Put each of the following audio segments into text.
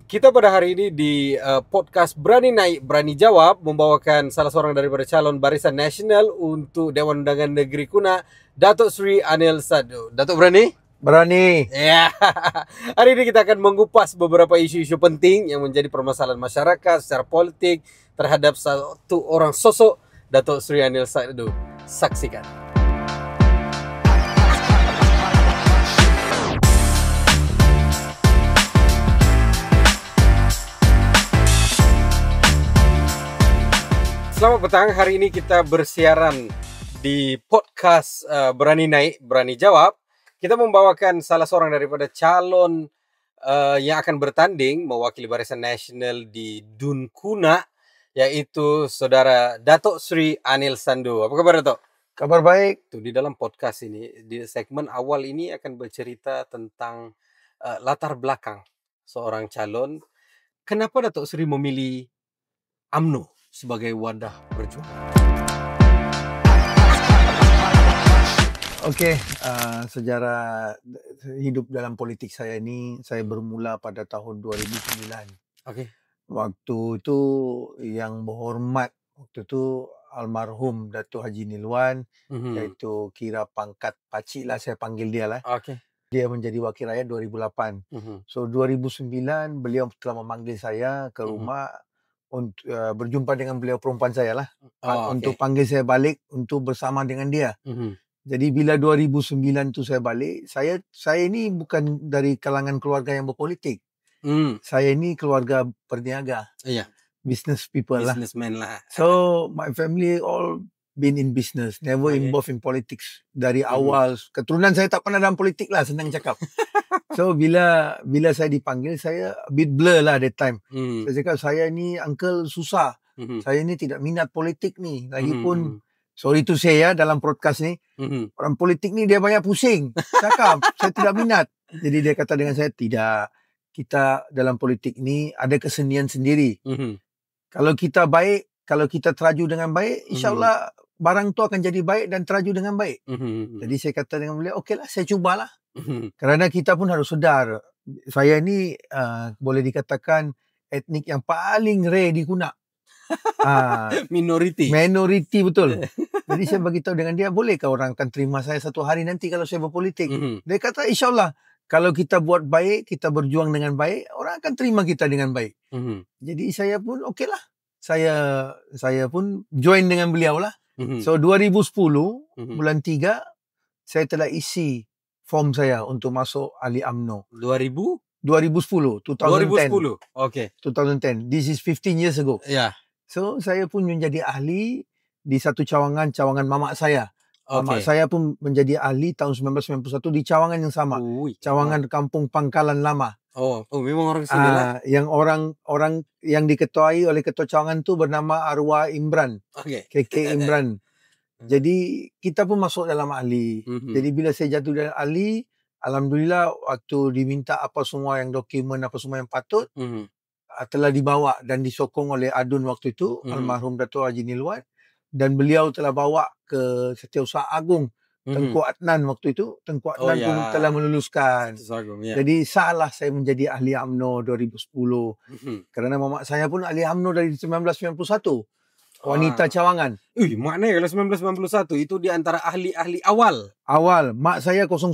Kita pada hari ini di podcast Berani Naik, Berani Jawab membawakan salah seorang daripada calon Barisan Nasional untuk Dewan Undangan Negeri Kuna, Datuk Seri Anil Saddu. Datuk berani? Berani. Ya. Hari ini kita akan mengupas beberapa isu-isu penting yang menjadi permasalahan masyarakat secara politik terhadap satu orang sosok, Datuk Seri Anil Saddu. Saksikan. Selamat petang, hari ini kita bersiaran di podcast Berani Naik, Berani Jawab. Kita membawakan salah seorang daripada calon yang akan bertanding mewakili Barisan Nasional di Dun Kuna, yaitu Saudara Datuk Seri Anil Saddu. Apa kabar, Datuk? Kabar baik. Tuh, di dalam podcast ini, di segmen awal ini akan bercerita tentang latar belakang seorang calon. Kenapa Datuk Seri memilih UMNO sebagai wadah perjuangan? Okey, sejarah hidup dalam politik saya ini, saya bermula pada tahun 2009. Okey. Waktu itu yang berhormat, waktu itu almarhum Datuk Haji Nilwan, iaitu kira pangkat pakcik lah saya panggil dia lah. Okey. Dia menjadi wakil rakyat 2008. So 2009 beliau telah memanggil saya ke rumah untuk berjumpa dengan beliau perempuan saya lah, untuk panggil saya balik untuk bersama dengan dia. Jadi bila 2009 tu saya balik, saya ini bukan dari kalangan keluarga yang berpolitik. Saya ini keluarga berniaga. Iya. Business people lah. Businessman lah. So my family all been in business, never involved in politics dari awal. Keturunan saya tak pernah dalam politik lah, senang cakap. So bila saya dipanggil, saya a bit blur lah that time. Saya cakap, saya ni uncle susah. Saya ni tidak minat politik ni. Lagipun sorry to say ya, dalam podcast ni, orang politik ni dia banyak pusing. Cakap, saya tidak minat. Jadi dia kata dengan saya, tidak. Kita dalam politik ni ada kesenian sendiri. Kalau kita baik, kalau kita teraju dengan baik, insyaAllah barang tu akan jadi baik dan teraju dengan baik. Jadi saya kata dengan beliau, okeylah, saya cubalah. Kerana kita pun harus sedar, saya ni boleh dikatakan etnik yang paling rare di Kuna. Minoriti betul. Jadi saya beritahu dengan dia, bolehkah orang akan terima saya satu hari nanti kalau saya berpolitik? Dia kata, insyaAllah, kalau kita buat baik, kita berjuang dengan baik, orang akan terima kita dengan baik. Jadi saya pun okeylah. Saya pun join dengan beliau lah. So 2010 bulan 3 saya telah isi form saya untuk masuk ahli UMNO. 2010. Okey. 2010. This is 15 years ago. Ya. So saya pun menjadi ahli di satu cawangan mamak saya. Mamak saya pun menjadi ahli tahun 1991 di cawangan yang sama. Cawangan Kampung Pangkalan Lama. Memang orang sini lah. Yang orang yang diketuai oleh ketua cawangan tu bernama Arwah Imran. KK Imran. Jadi kita pun masuk dalam ahli. Jadi bila saya jatuh dalam ahli, alhamdulillah waktu diminta apa semua yang dokumen, apa semua yang patut, telah dibawa dan disokong oleh Adun waktu itu, almarhum Datuk Haji Nilwan, dan beliau telah bawa ke Setiausaha Agung Tengku Adnan waktu itu. Tengku Adnan pun telah meluluskan. Jadi salah saya menjadi ahli UMNO 2010. Kerana mamak saya pun ahli UMNO dari 1991. Wanita cawangan. Maknanya kalau 1991 itu di antara ahli-ahli awal. Mak saya 01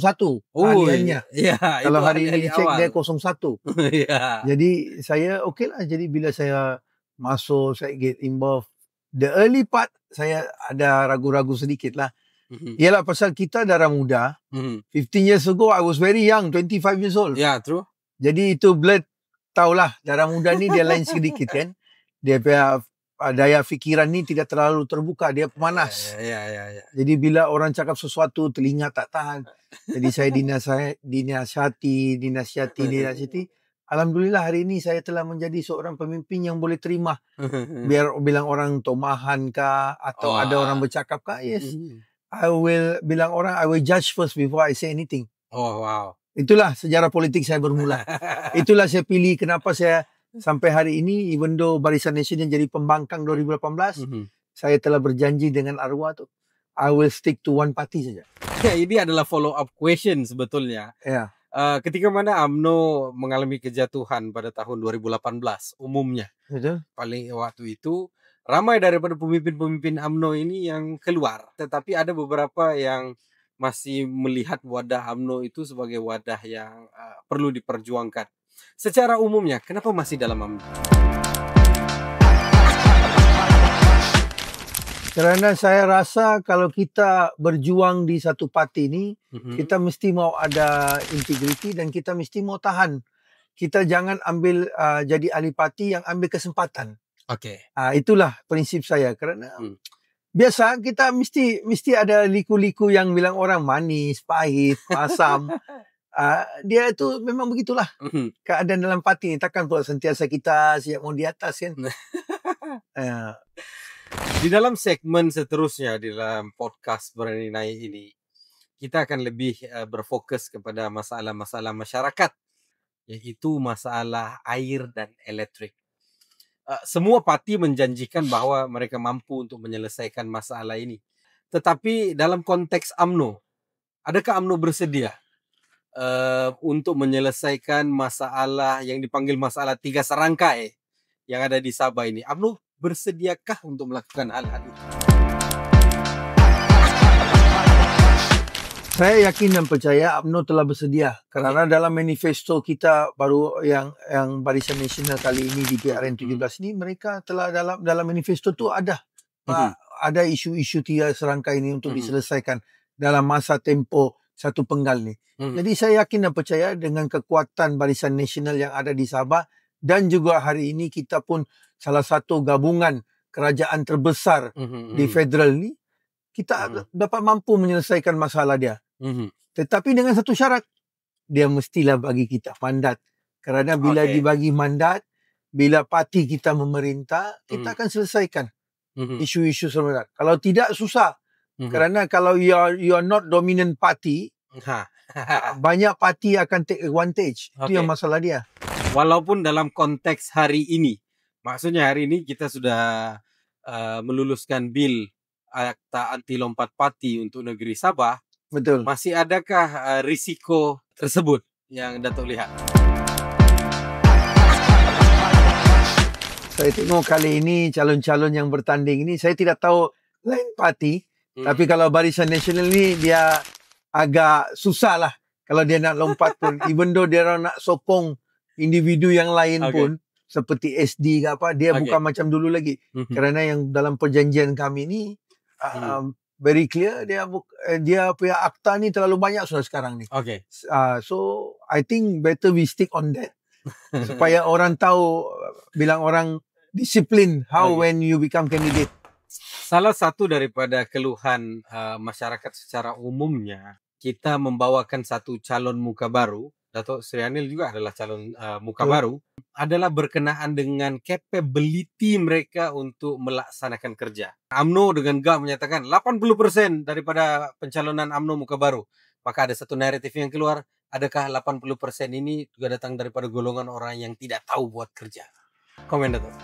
ahliannya. Ya, kalau hari ini cek dia 01. Ya. Jadi saya okeylah. Jadi bila saya masuk, saya get involved. The early part saya ada ragu-ragu sedikit lah. Ialah pasal kita darah muda. 15 years ago I was very young, 25 years old. Ya, true. Jadi itu blood, tahulah darah muda ni dia lain sedikit kan. Dia punya daya fikiran ni tidak terlalu terbuka, dia pemanas. Ya. Jadi bila orang cakap sesuatu, telinga tak tahan. Jadi saya dinasihati. Alhamdulillah hari ini saya telah menjadi seorang pemimpin yang boleh terima. Biar bilang orang tomahan kah atau ada orang bercakap kah, yes. I will bilang orang, I will judge first before I say anything. Itulah sejarah politik saya bermula. Itulah saya pilih kenapa saya sampai hari ini, even though Barisan Nasional jadi pembangkang 2018, saya telah berjanji dengan arwah tu, I will stick to one party saja. Ini adalah follow up question sebetulnya. ketika mana UMNO mengalami kejatuhan pada tahun 2018 umumnya. Betul. Paling waktu itu ramai daripada pemimpin-pemimpin UMNO ini yang keluar. Tetapi ada beberapa yang masih melihat wadah UMNO itu sebagai wadah yang perlu diperjuangkan. Secara umumnya, kenapa masih dalam UMNO? Kerana saya rasa kalau kita berjuang di satu parti ni, kita mesti mau ada integriti dan kita mesti mau tahan. Kita jangan ambil jadi ahli parti yang ambil kesempatan. Okey. Itulah prinsip saya. Kerana biasa kita mesti ada liku-liku yang bilang orang manis, pahit, asam. Dia itu memang begitulah keadaan dalam parti ni. Takkan pula sentiasa kita siap mau di atas kan. Di dalam segmen seterusnya di dalam podcast Berani Naik ini, kita akan lebih berfokus kepada masalah-masalah masyarakat, iaitu masalah air dan elektrik. Semua parti menjanjikan bahawa mereka mampu untuk menyelesaikan masalah ini. Tetapi dalam konteks UMNO, adakah UMNO bersedia untuk menyelesaikan masalah yang dipanggil masalah 3 serangkai yang ada di Sabah ini? UMNO bersediakah untuk melakukan hal-hal itu? Saya yakin dan percaya UMNO telah bersedia. Kerana dalam manifesto kita baru yang Barisan Nasional kali ini di PRN 17 ini, mereka telah dalam manifesto tu ada isu-isu 3 serangkai ini untuk diselesaikan dalam masa tempoh satu penggal ni. Jadi saya yakin dan percaya dengan kekuatan Barisan Nasional yang ada di Sabah, dan juga hari ini kita pun salah satu gabungan kerajaan terbesar di federal ni, kita dapat mampu menyelesaikan masalah dia. Tetapi dengan satu syarat, dia mestilah bagi kita mandat. Kerana bila dibagi mandat, bila parti kita memerintah, kita akan selesaikan isu-isu sebenarnya. Kalau tidak, susah. Kerana kalau you are not dominant party, banyak parti akan take advantage. Itu yang masalah dia. Walaupun dalam konteks hari ini, maksudnya hari ini kita sudah meluluskan bil Akta Anti Lompat Parti untuk negeri Sabah. Betul. Masih adakah risiko tersebut yang Datuk lihat? Saya tengok kali ini calon-calon yang bertanding ini, saya tidak tahu lain parti. Tapi kalau Barisan Nasional ni, dia agak susah lah. Kalau dia nak lompat pun. Even though dia nak sokong individu yang lain pun, seperti SD ke apa, dia bukan macam dulu lagi. Kerana yang dalam perjanjian kami ni, very clear, dia punya akta ni terlalu banyak sudah sekarang ni. So I think better we stick on that. Supaya orang tahu, bilang orang disiplin when you become candidate. Salah satu daripada keluhan masyarakat secara umumnya, kita membawakan satu calon muka baru. Datuk Seri Anil juga adalah calon muka baru, adalah berkenaan dengan capability mereka untuk melaksanakan kerja. UMNO dengan GAP menyatakan 80% daripada pencalonan UMNO muka baru. Maka ada satu naratif yang keluar, adakah 80% ini juga datang daripada golongan orang yang tidak tahu buat kerja? Komen Datuk.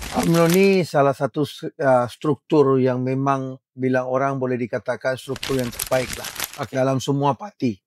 UMNO ni salah satu struktur yang memang bilang orang boleh dikatakan struktur yang terbaik lah dalam semua parti.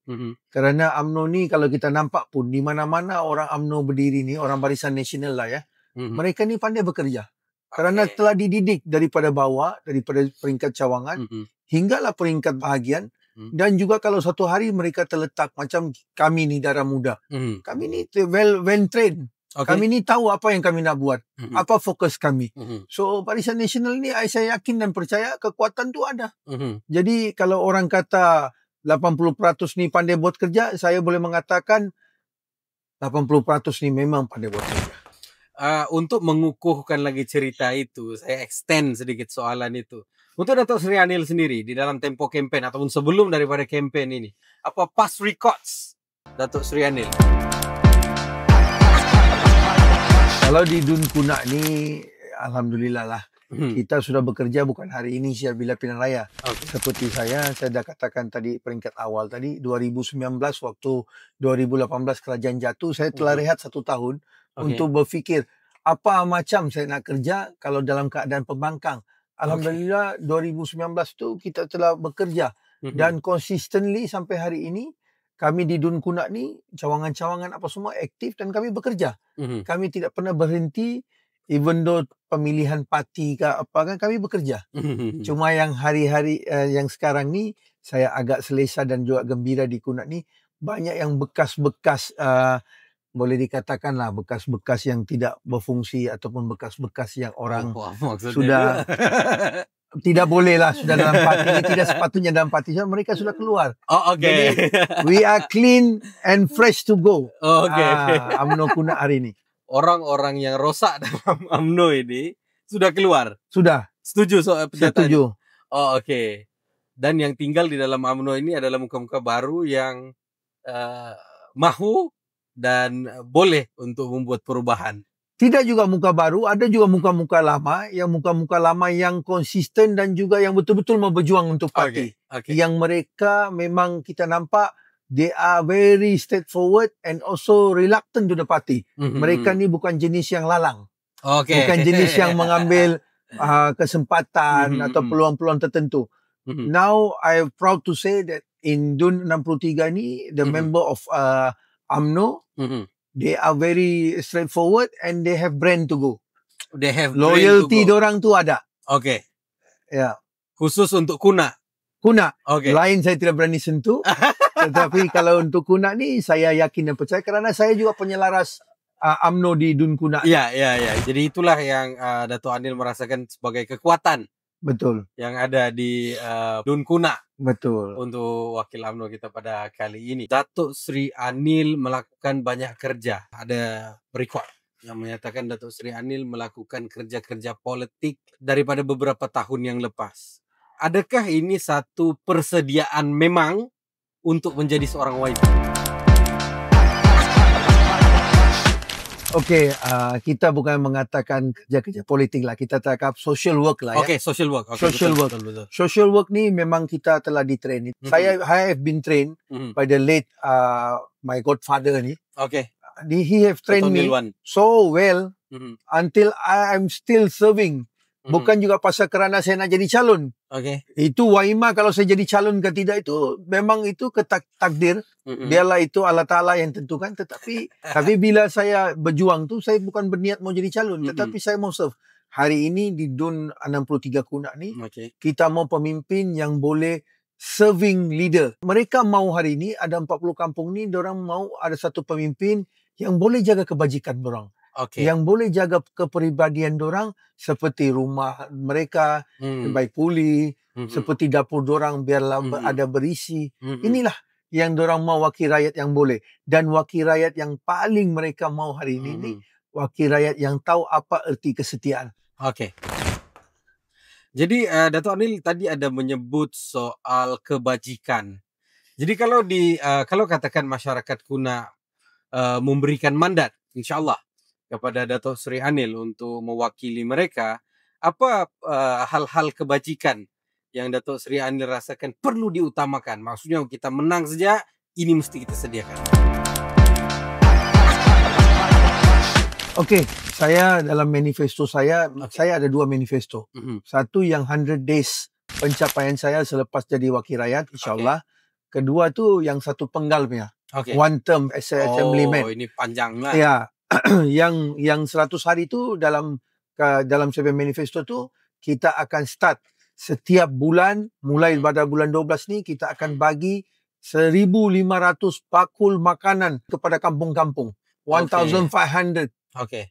Kerana UMNO ni kalau kita nampak pun di mana-mana orang UMNO berdiri ni, orang Barisan Nasional lah ya, mereka ni pandai bekerja. Kerana telah dididik daripada bawah, daripada peringkat cawangan hinggalah peringkat bahagian. Dan juga kalau satu hari mereka terletak macam kami ni darah muda. Kami ni well trained. Kami ni tahu apa yang kami nak buat. Apa fokus kami. So Barisan Nasional ni saya yakin dan percaya kekuatan tu ada. Jadi kalau orang kata 80% ni pandai buat kerja, saya boleh mengatakan 80% ni memang pandai buat kerja. Untuk mengukuhkan lagi cerita itu, saya extend sedikit soalan itu. Untuk Datuk Seri Anil sendiri, di dalam tempo kempen ataupun sebelum daripada kempen ini, apa past records Datuk Seri Anil? Kalau di Dun Kunak ni, alhamdulillah lah. Kita sudah bekerja bukan hari ini siap bila pilihan raya. Seperti saya dah katakan tadi peringkat awal tadi, 2019 waktu 2018 kerajaan jatuh, saya telah rehat 1 tahun untuk berfikir apa macam saya nak kerja kalau dalam keadaan pembangkang. Alhamdulillah 2019 tu kita telah bekerja Dan consistently sampai hari ini kami di Dun Kunak ni cawangan-cawangan apa semua aktif dan kami bekerja. Kami tidak pernah berhenti even though pemilihan parti ke apa kan kami bekerja. Cuma yang hari-hari yang sekarang ni saya agak selesa dan juga gembira di Kunak ni banyak yang bekas-bekas boleh dikatakan lah bekas-bekas yang tidak berfungsi ataupun bekas-bekas yang orang sudah tidak boleh lah sudah dalam parti, tidak sepatutnya dalam parti, mereka sudah keluar. Oh, okay. Jadi we are clean and fresh to go. Oh, okay. UMNO Kunak hari ini. Orang-orang yang rosak dalam UMNO ini sudah keluar. Sudah. Setuju soal pernyataan? Setuju. Oh, okay. Dan yang tinggal di dalam UMNO ini adalah muka-muka baru yang mahu dan boleh untuk membuat perubahan. Tidak juga muka baru, ada juga muka-muka lama, yang konsisten dan juga yang betul-betul mau berjuang untuk parti. Okay. Yang mereka memang kita nampak they are very straightforward and also reluctant to the party. Mereka ni bukan jenis yang lalang. Bukan jenis yang mengambil kesempatan atau peluang-peluang tertentu. Now I am proud to say that in Dun 63 ni the member of UMNO they are very straightforward and they have brand to go. They have loyalty dorang tu ada. Okay. Ya. Khusus untuk Kunak. Okay. Lain saya tidak berani sentuh. Tetapi kalau untuk Kunak ni saya yakin dan percaya kerana saya juga penyelaras UMNO di Dun Kunak. Ya. Jadi itulah yang Dato' Anil merasakan sebagai kekuatan. Betul. Yang ada di Dun Kunak. Betul. Untuk wakil UMNO kita pada kali ini. Datuk Seri Anil melakukan banyak kerja. Ada rekod yang menyatakan Datuk Seri Anil melakukan kerja-kerja politik daripada beberapa tahun yang lepas. Adakah ini satu persediaan memang untuk menjadi seorang YB? Okey, kita bukan mengatakan kerja-kerja politik lah. Kita cakap social work lah ya. Okey, social work. Okay, social work. Betul. Social work ni memang kita telah di-train. I have been trained by the late my godfather ni. Okay. He have trained me so well until I am still serving. Bukan juga pasal kerana saya nak jadi calon. Okay. Itu waima kalau saya jadi calon ke tidak itu memang itu takdir. Biarlah itu Allah Ta'ala yang tentukan. Tapi bila saya berjuang tu saya bukan berniat mau jadi calon. Tetapi saya mau serve. Hari ini di Dun 63 Kunak ni kita mau pemimpin yang boleh serving leader. Mereka mau hari ini ada 40 kampung ni diorang mau ada satu pemimpin yang boleh jaga kebajikan dorang. Yang boleh jaga kepribadian dorang seperti rumah mereka baik pulih, seperti dapur dorang biarlah ada berisi. Inilah yang dorang mau wakil rakyat yang boleh. Dan wakil rakyat yang paling mereka mau hari ini wakil rakyat yang tahu apa erti kesetiaan. Okey. Jadi Dato' Anil tadi ada menyebut soal kebajikan. Jadi kalau katakan masyarakat Kunak memberikan mandat insya-Allah kepada Dato' Seri Anil untuk mewakili mereka, apa hal-hal kebajikan yang Dato' Seri Anil rasakan perlu diutamakan? Maksudnya kita menang saja, ini mesti kita sediakan. Okey, saya dalam manifesto saya ada dua manifesto. Satu yang 100 days pencapaian saya selepas jadi wakil rakyat, insya-Allah. Kedua tu yang satu penggal punya. One term as a assemblyman. Oh, ini panjang lah. Ya. yang 100 hari tu dalam sebuah manifesto tu kita akan start setiap bulan mulai pada bulan 12 ni kita akan bagi 1,500 bakul makanan kepada kampung-kampung. 1,500.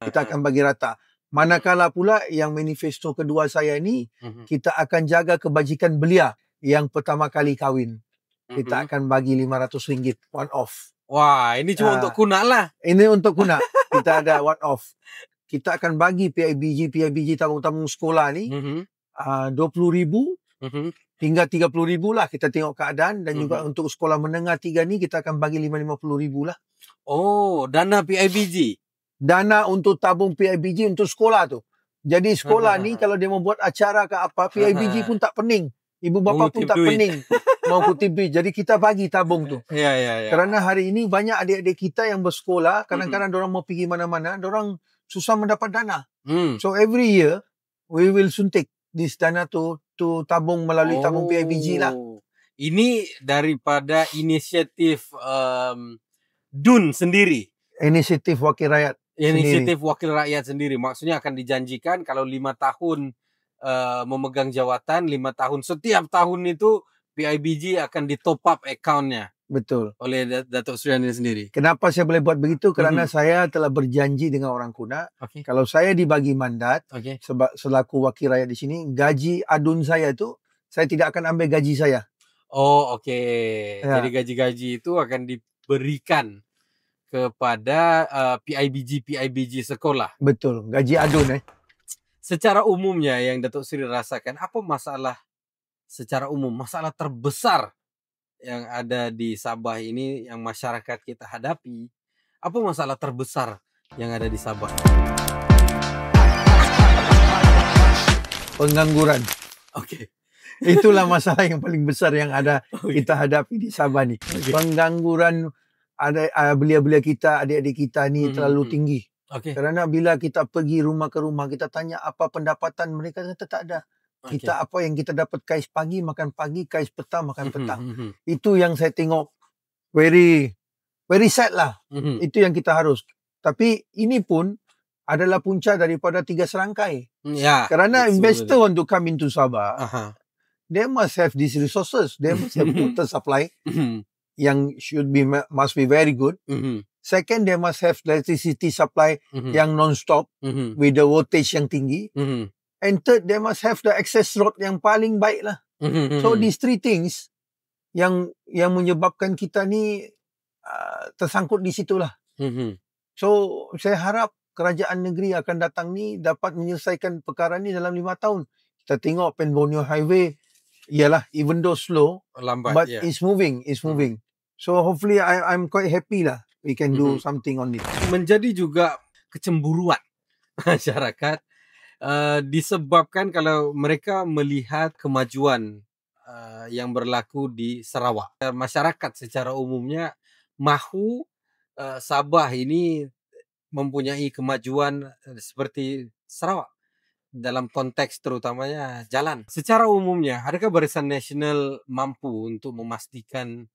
Kita akan bagi rata. Manakala pula yang manifesto kedua saya ni kita akan jaga kebajikan belia yang pertama kali kahwin. Kita akan bagi RM500 one off. Wah, ini cuma untuk Kunak lah. Ini untuk Kunak. Kita ada one off. Kita akan bagi PIBG tabung-tabung sekolah ni 20,000 hingga 30,000 lah. Kita tengok keadaan dan juga untuk sekolah menengah 3 ni kita akan bagi 50,000 lah. Oh, dana PIBG. Dana untuk tabung PIBG untuk sekolah tu. Jadi sekolah ni kalau dia mau buat acara ke apa, PIBG pun tak pening. Ibu bapa pun tak pening mau kutip duit. Jadi kita bagi tabung tu. Ya. Kerana hari ini banyak adik-adik kita yang bersekolah, kadang-kadang dorang mau pergi mana-mana, dorang susah mendapat dana. So every year we will suntik this dana to tabung melalui tabung PIBG lah. Ini daripada inisiatif DUN sendiri. Inisiatif Wakil Rakyat Inisiatif Wakil Rakyat sendiri. Maksudnya akan dijanjikan kalau 5 tahun memegang jawatan, 5 tahun. Setiap tahun itu PIBG akan ditop up account-nya. Betul. Oleh Datuk Seri Anil sendiri. Kenapa saya boleh buat begitu? Kerana saya telah berjanji dengan orang Kuna. Okay. Kalau saya dibagi mandat sebab selaku wakil rakyat di sini, gaji adun saya tu, saya tidak akan ambil gaji saya. Oh, okey. Ya. Jadi gaji-gaji itu akan diberikan kepada PIBG sekolah. Betul. Gaji adun Secara umumnya yang Datuk Seri rasakan, apa masalah secara umum, masalah terbesar yang ada di Sabah ini yang masyarakat kita hadapi? Apa masalah terbesar yang ada di Sabah? Pengangguran. Okey. Itulah masalah yang paling besar yang ada kita hadapi di Sabah ni. Pengangguran ada belia-belia kita, adik-adik kita ni terlalu tinggi. Kerana bila kita pergi rumah ke rumah, kita tanya apa pendapatan mereka, kata tak ada. Kita apa yang kita dapat kais pagi makan pagi, kais petang makan petang. Itu yang saya tengok very sad lah. Itu yang kita harus. Tapi ini pun adalah punca daripada 3 serangkai. Kerana investor want to come into Sabah. They must have these resources. They must have water supply yang must be very good. Second, they must have electricity supply yang non-stop with the voltage yang tinggi. And third, they must have the access road yang paling baik lah. So these 3 things yang menyebabkan kita ni tersangkut di situlah. So saya harap kerajaan negeri akan datang ni dapat menyelesaikan perkara ni dalam 5 tahun. Kita tengok Pen Borneo Highway, ialah even though slow, lambat, but it's moving. So hopefully I'm quite happy lah. We can do something on it. Menjadi juga kecemburuan masyarakat disebabkan kalau mereka melihat kemajuan yang berlaku di Sarawak. Masyarakat secara umumnya mahu Sabah ini mempunyai kemajuan seperti Sarawak dalam konteks terutamanya jalan. Secara umumnya, adakah Barisan Nasional mampu untuk memastikan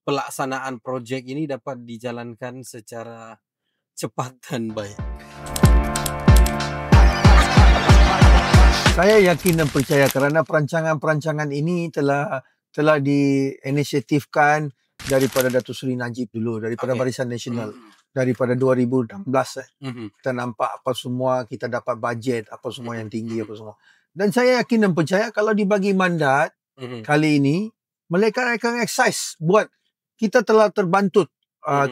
pelaksanaan projek ini dapat dijalankan secara cepat dan baik? Saya yakin dan percaya kerana perancangan-perancangan ini telah diinisiatifkan daripada Datuk Seri Najib dulu, daripada Barisan Nasional. Daripada 2016 kita nampak apa semua, kita dapat bajet apa semua yang tinggi apa semua. Dan saya yakin dan percaya kalau dibagi mandat kali ini, mereka akan exercise buat. Kita telah terbantut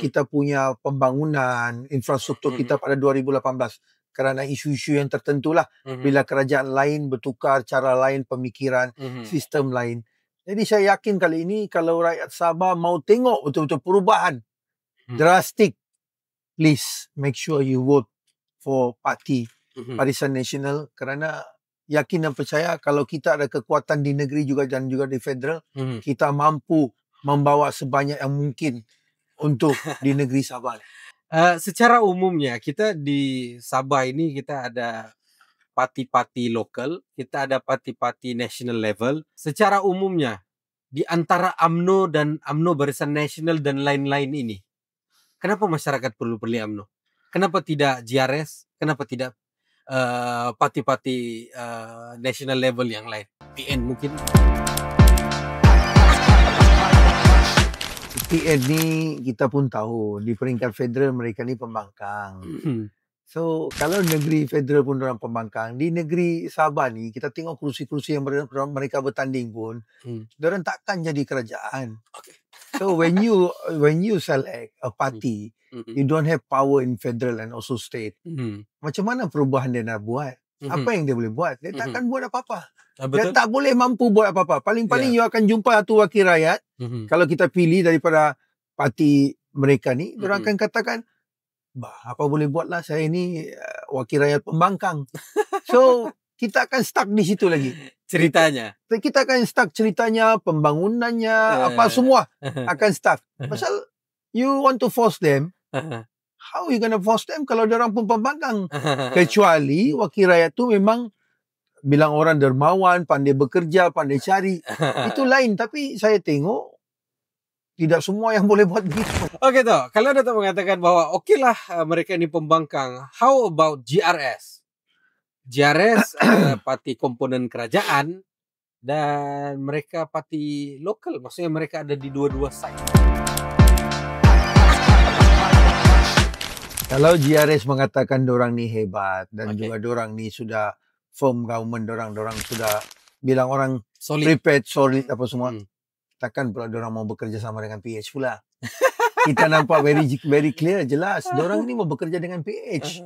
kita punya pembangunan infrastruktur kita pada 2018 kerana isu-isu yang tertentu lah. Bila kerajaan lain bertukar cara lain pemikiran, sistem lain. Jadi saya yakin kali ini kalau rakyat Sabah mau tengok betul-betul perubahan drastik, please make sure you vote for parti Barisan Nasional kerana yakin dan percaya kalau kita ada kekuatan di negeri juga dan juga di federal, kita mampu membawa sebanyak yang mungkin untuk di negeri Sabah. Secara umumnya kita di Sabah ini kita ada parti-parti lokal, kita ada parti-parti national level. Secara umumnya di antara UMNO dan UMNO Barisan Nasional dan lain-lain ini, kenapa masyarakat perlu pilih UMNO? Kenapa tidak JRS? Kenapa tidak parti-parti national level yang lain? PN mungkin? PN ni kita pun tahu di peringkat federal mereka ni pembangkang. So kalau negeri federal pun orang pembangkang, di negeri Sabah ni kita tengok kerusi-kerusi yang mereka bertanding pun, diorang takkan jadi kerajaan. So when you select a party, you don't have power in federal and also state. Macam mana perubahan dia nak buat? Apa yang dia boleh buat? Dia takkan buat apa-apa. Dia tak boleh mampu buat apa-apa. Paling-paling you akan jumpa satu wakil rakyat. Kalau kita pilih daripada parti mereka ni, diorang akan katakan, apa boleh buatlah, saya ni wakil rakyat pembangkang. So kita akan stuck di situ lagi ceritanya. Kita akan stuck ceritanya, pembangunannya, apa semua akan stuck. Pasal you want to force them, how you gonna force them kalau diorang pun pembangkang? Kecuali wakil rakyat tu memang bilang orang dermawan, pandai bekerja, pandai cari. Itu lain. Tapi saya tengok tidak semua yang boleh buat begitu. Oke toh, kalau Dato' mengatakan bahwa okeylah mereka ini pembangkang, how about GRS? GRS parti komponen kerajaan dan mereka parti lokal, maksudnya mereka ada di dua-dua side. Kalau GRS mengatakan dorang ni hebat dan Okey. juga dorang ni sudah firm government, dorang sudah bilang orang Solid. prepared, solid apa semua. Hmm. Takkan pula dorang mau bekerja sama dengan PH pula. Kita nampak very clear, jelas. Dorang ni mau bekerja dengan PH.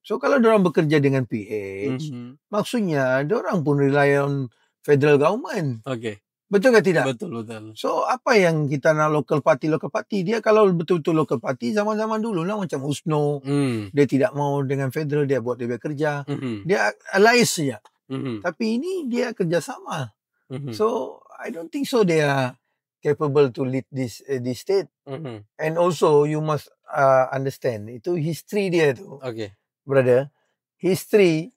So kalau dorang bekerja dengan PH, maksudnya dorang pun rely on federal government. Okey. Betul ke tidak? Betul. So apa yang kita nak local party? Dia kalau betul-betul local party zaman-zaman dulu lah macam USNO. Dia tidak mau dengan federal, dia buat dia bekerja. Dia allies saja. Tapi ini dia kerjasama. So I don't think so they are capable to lead this state. And also you must understand itu history dia tu. Okey. Brother, history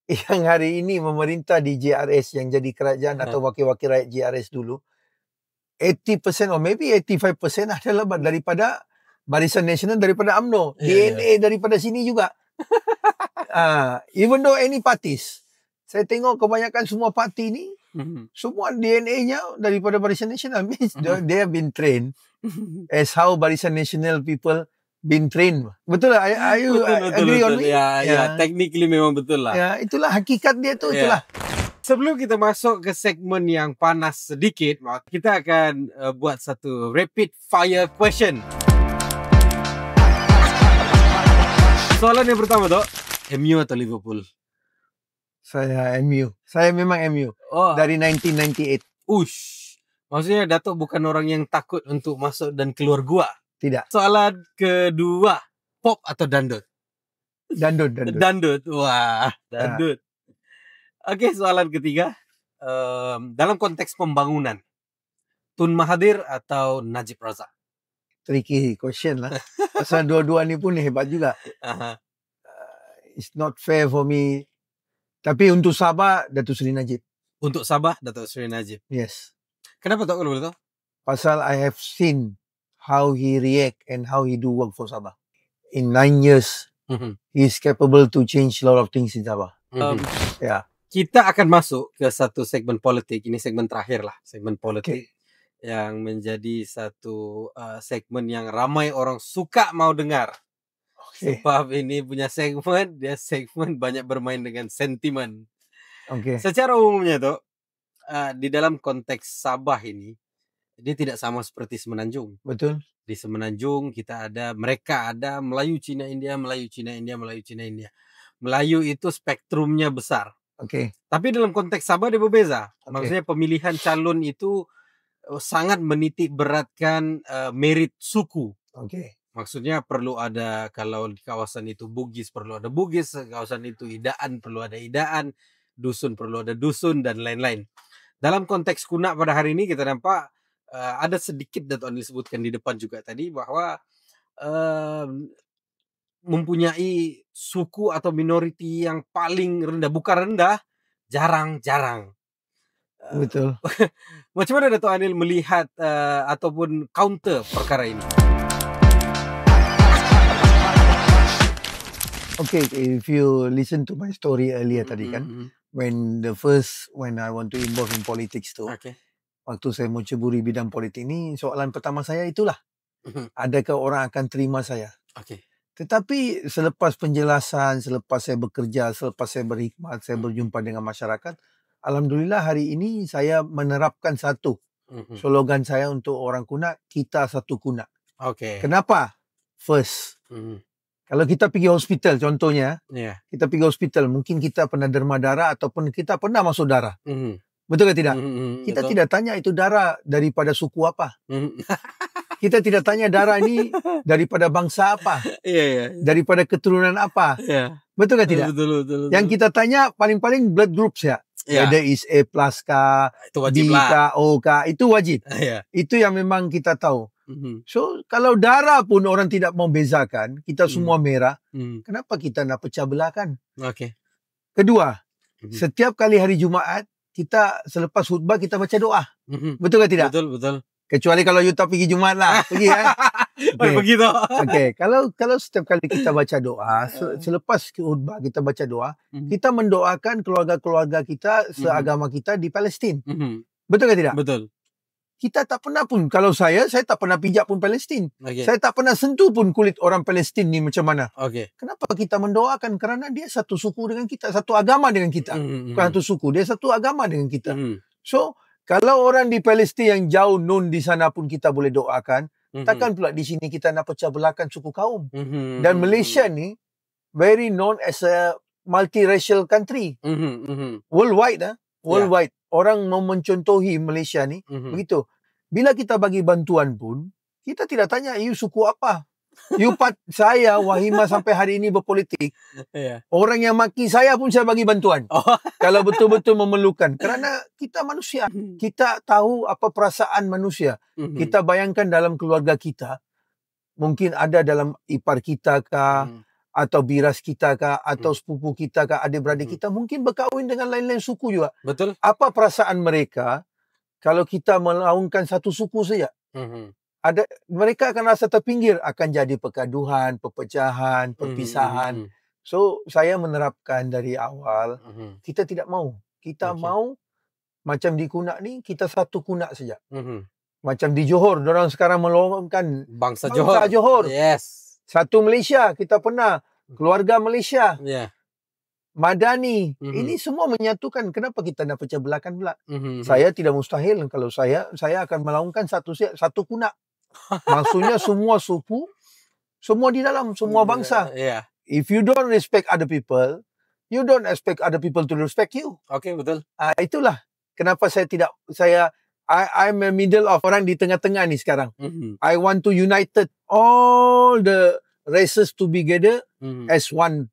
yang hari ini memerintah di JRS yang jadi kerajaan atau wakil-wakil rakyat JRS dulu, 80% or maybe 85% adalah daripada Barisan Nasional, daripada UMNO. DNA daripada sini juga. Even though any parties, saya tengok kebanyakan semua parti ni, semua DNA-nya daripada Barisan Nasional. Means they have been trained as how Barisan Nasional people been trained. Betul lah? Are you agree on me? Ya, technically memang betul lah. Ya, itulah hakikat dia tu, itulah. Sebelum kita masuk ke segmen yang panas sedikit, kita akan buat satu rapid fire question. Soalan yang pertama tu, MU atau Liverpool? Saya MU. Saya memang MU. Dari 1998. Maksudnya Datuk bukan orang yang takut untuk masuk dan keluar gua? Tidak. Soalan kedua, pop atau dandut? Dandut. Dandut. Wah, dandut. Okey, soalan ketiga. Dalam konteks pembangunan, Tun Mahathir atau Najib Razak? Tricky question lah. Pasal dua-dua ni pun hebat juga. It's not fair for me. Tapi untuk Sabah, Datuk Seri Najib. Untuk Sabah, Datuk Seri Najib. Yes. Kenapa tak kalau boleh tahu? Pasal I have seen how he react and how he do work for Sabah. In 9 years, he is capable to change a lot of things in Sabah. Kita akan masuk ke satu segmen politik. Ini segmen terakhir lah, segmen politik. Yang menjadi satu segmen yang ramai orang suka mau dengar. Sebab ini punya segmen, dia segmen banyak bermain dengan sentimen. Secara umumnya tu, di dalam konteks Sabah ini, dia tidak sama seperti Semenanjung. Betul. Di Semenanjung mereka ada Melayu, Cina, India, Melayu, Cina, India, Melayu, Cina, India. Melayu itu spektrumnya besar. Tapi dalam konteks Sabah dia berbeza. Maksudnya pemilihan calon itu sangat menitik beratkan merit suku. Maksudnya perlu ada, kalau di kawasan itu Bugis perlu ada Bugis, kawasan itu Idaan perlu ada Idaan, dusun perlu ada dusun dan lain-lain. Dalam konteks Kunak pada hari ini kita nampak ada sedikit Datuk Anil sebutkan di depan juga tadi bahwa mempunyai suku atau minoriti yang paling rendah, bukan rendah, jarang-jarang. Betul. Macam mana Datuk Anil melihat ataupun counter perkara ini? If you listen to my story earlier tadi kan, when I want to involve in politics tu, waktu saya mau ceburi bidang politik ni, soalan pertama saya itulah, adakah orang akan terima saya? Tetapi selepas penjelasan, selepas saya bekerja, selepas saya berhikmat, saya berjumpa dengan masyarakat, alhamdulillah hari ini saya menerapkan satu slogan saya untuk orang Kunak, kita satu Kunak. Kenapa? First, kalau kita pergi hospital contohnya, kita pergi hospital, mungkin kita pernah derma darah ataupun kita pernah masuk darah. Betul ke tidak? Kita tidak tanya itu darah daripada suku apa. Kita tidak tanya darah ini daripada bangsa apa. Daripada keturunan apa. Betul ke tidak? Betul. Yang kita tanya paling-paling blood groups ya. Whether is A plus kah, B kah, O kah, itu wajib. Itu yang memang kita tahu. So kalau darah pun orang tidak mau bezakan, kita semua merah, kenapa kita nak pecah belahkan? Kedua, Setiap kali hari Jumaat, kita selepas khutbah kita baca doa. Betul ke tidak? Betul. Kecuali kalau you tak pergi Jumaat lah. Pergi kan? Okay. Begitu. Okay. Kalau setiap kali kita baca doa, selepas khutbah kita baca doa, kita mendoakan keluarga-keluarga kita, seagama kita di Palestin. Betul ke tidak? Betul. Kita tak pernah pun, kalau saya tak pernah pijak pun Palestin. Okay. Saya tak pernah sentuh pun kulit orang Palestin ni macam mana. Okay. Kenapa kita mendoakan? Kerana dia satu suku dengan kita, satu agama dengan kita. Bukan satu suku, dia satu agama dengan kita. So, kalau orang di Palestin yang jauh nun di sana pun kita boleh doakan, takkan pula di sini kita nak pecah belahkan suku kaum. Dan Malaysia ni very known as a multiracial country. Worldwide. Worldwide. Orang mau mencontohi Malaysia ni, begitu. Bila kita bagi bantuan pun, kita tidak tanya, you suku apa? Saya, Wahima sampai hari ini berpolitik. Orang yang maki saya pun saya bagi bantuan. Kalau betul-betul memerlukan. Kerana kita manusia. Kita tahu apa perasaan manusia. Kita bayangkan dalam keluarga kita. Mungkin ada dalam ipar kita kah, atau biras kita kah, atau sepupu kita kah, adik-beradik kita. Mungkin berkahwin dengan lain-lain suku juga. Betul. Apa perasaan mereka kalau kita melaungkan satu suku saja? Mereka akan rasa terpinggir, akan jadi pergaduhan, perpecahan, perpisahan. So, saya menerapkan dari awal, kita tidak mau. Kita mau, macam di Kunak ni, kita satu Kunak saja. Macam di Johor, orang sekarang melonggarkan Bangsa Johor. Yes. Satu Malaysia, kita pernah. Keluarga Malaysia. Madani. Ini semua menyatukan. Kenapa kita nak pecah belahkan pula? Saya tidak mustahil. Kalau saya akan melaungkan satu Kunak. Maksudnya semua suku, semua di dalam, semua bangsa. If you don't respect other people, you don't expect other people to respect you. Okay, betul. Itulah kenapa I'm a middle of orang di tengah-tengah ni sekarang. I want to united all the races together as one.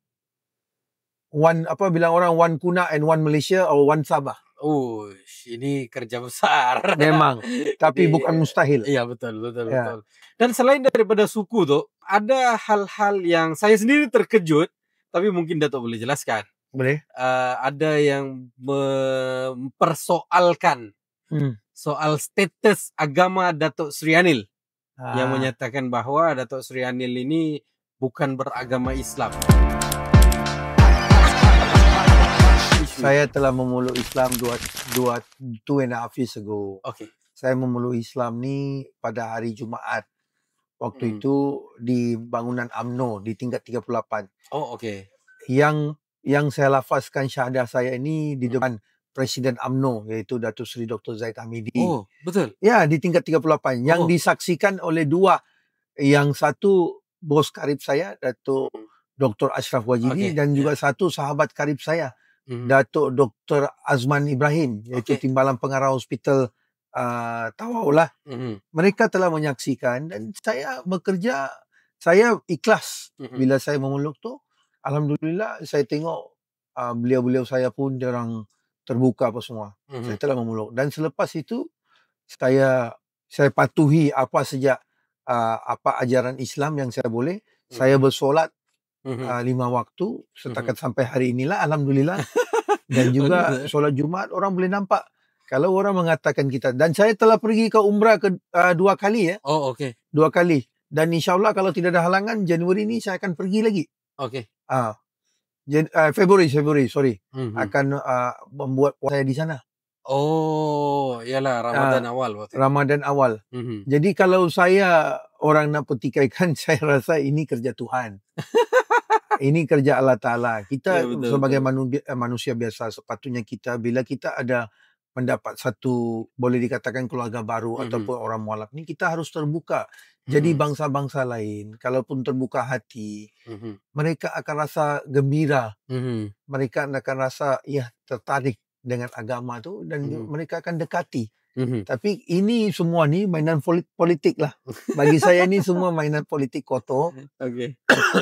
Apa bilang orang, one Kunak and one Malaysia or one Sabah. Oh, ini kerja besar. Memang, tapi bukan mustahil. Iya, betul. Dan selain daripada suku tuh, ada hal-hal yang saya sendiri terkejut, tapi mungkin Dato' boleh jelaskan. Boleh. Ada yang mempersoalkan soal status agama Dato' Sri Anil, yang menyatakan bahwa Dato' Sri Anil ini bukan beragama Islam. Saya telah memeluk Islam 2.5 years ago. Okay. Saya memeluk Islam ni pada hari Jumaat. Waktu itu di bangunan UMNO di tingkat 38. Oh, okay. Yang saya lafazkan syahadah saya ini di depan Presiden UMNO, iaitu Datuk Seri Dr. Zahid Hamidi. Oh, betul. Ya, di tingkat 38. Yang disaksikan oleh dua. Yang satu bos karib saya, Datuk Dr. Ashraf Wajidi, dan juga satu sahabat karib saya, Datuk Dr. Azman Ibrahim, iaitu Timbalan Pengarah Hospital Tawau lah. Mereka telah menyaksikan dan saya bekerja, saya ikhlas bila saya memeluk tu. Alhamdulillah, saya tengok beliau-beliau saya pun diorang terbuka apa semua. Saya telah memeluk. Dan selepas itu, saya patuhi apa saja apa ajaran Islam yang saya boleh. Saya bersolat 5 waktu setakat sampai hari inilah, alhamdulillah. Dan juga solat Jumaat orang boleh nampak. Kalau orang mengatakan kita, dan saya telah pergi ke umrah 2 kali ya. Oh, okay. 2 kali. Dan insyaAllah kalau tidak ada halangan, Januari ini saya akan pergi lagi. Okay. Februari, sorry. Akan membuat puasa di sana. Oh, iyalah Ramadan awal. Ramadan awal. Jadi kalau orang nak petikaikan, saya rasa ini kerja Tuhan. Ini kerja Allah Ta'ala. Kita sebagai manusia biasa, sepatutnya kita, bila kita ada mendapat satu, boleh dikatakan keluarga baru ataupun orang mualaf ni, kita harus terbuka. Jadi bangsa-bangsa lain, kalaupun terbuka hati, mereka akan rasa gembira. Mereka akan rasa tertarik dengan agama tu dan mereka akan dekati. Tapi ini semua ni mainan politik lah. Bagi saya ni semua mainan politik kotor.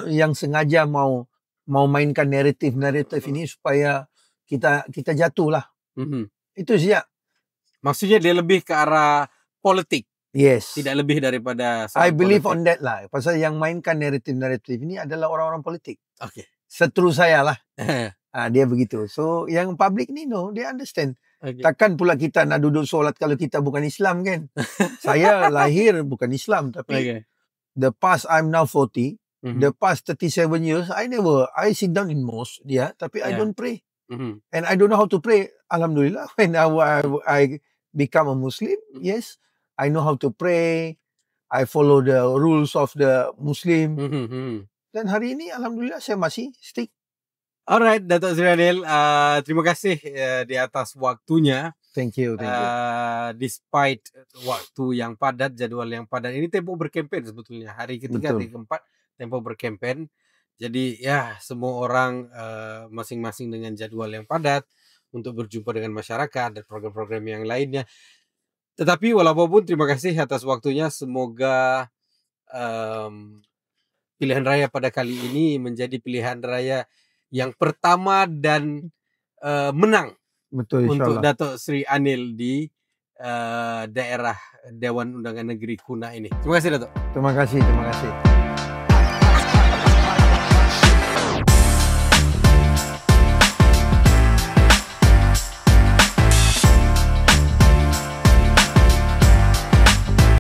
Yang sengaja mau mainkan naratif ini supaya kita jatuh lah. Itu saja. Maksudnya dia lebih ke arah politik. Yes. Tidak lebih daripada I believe politik. On that lah. Pasal yang mainkan naratif ini adalah orang-orang politik. Okay. Seterus saya lah. Dia begitu. So yang public ni they understand. Okay. Takkan pula kita nak duduk solat kalau kita bukan Islam kan? Saya lahir bukan Islam tapi the past I'm now 40, the past 37 years I sit down in mosque tapi I don't pray. And I don't know how to pray. Alhamdulillah, when I become a Muslim, yes, I know how to pray. I follow the rules of the Muslim. Dan hari ini alhamdulillah saya masih stick. Alright, Datuk Seri Anil, terima kasih di atas waktunya. Thank you. Despite waktu yang padat, jadual yang padat, ini tempo berkempen sebetulnya. Hari ketiga, hari keempat, tempo berkempen. Jadi ya semua orang masing-masing dengan jadwal yang padat untuk berjumpa dengan masyarakat dan program-program yang lainnya. Tetapi walaupun terima kasih atas waktunya. Semoga pilihan raya pada kali ini menjadi pilihan raya yang pertama dan menang. Betul, untuk Datuk Seri Anil di daerah Dewan Undangan Negeri Kuna ini. Terima kasih, Datuk. Terima kasih.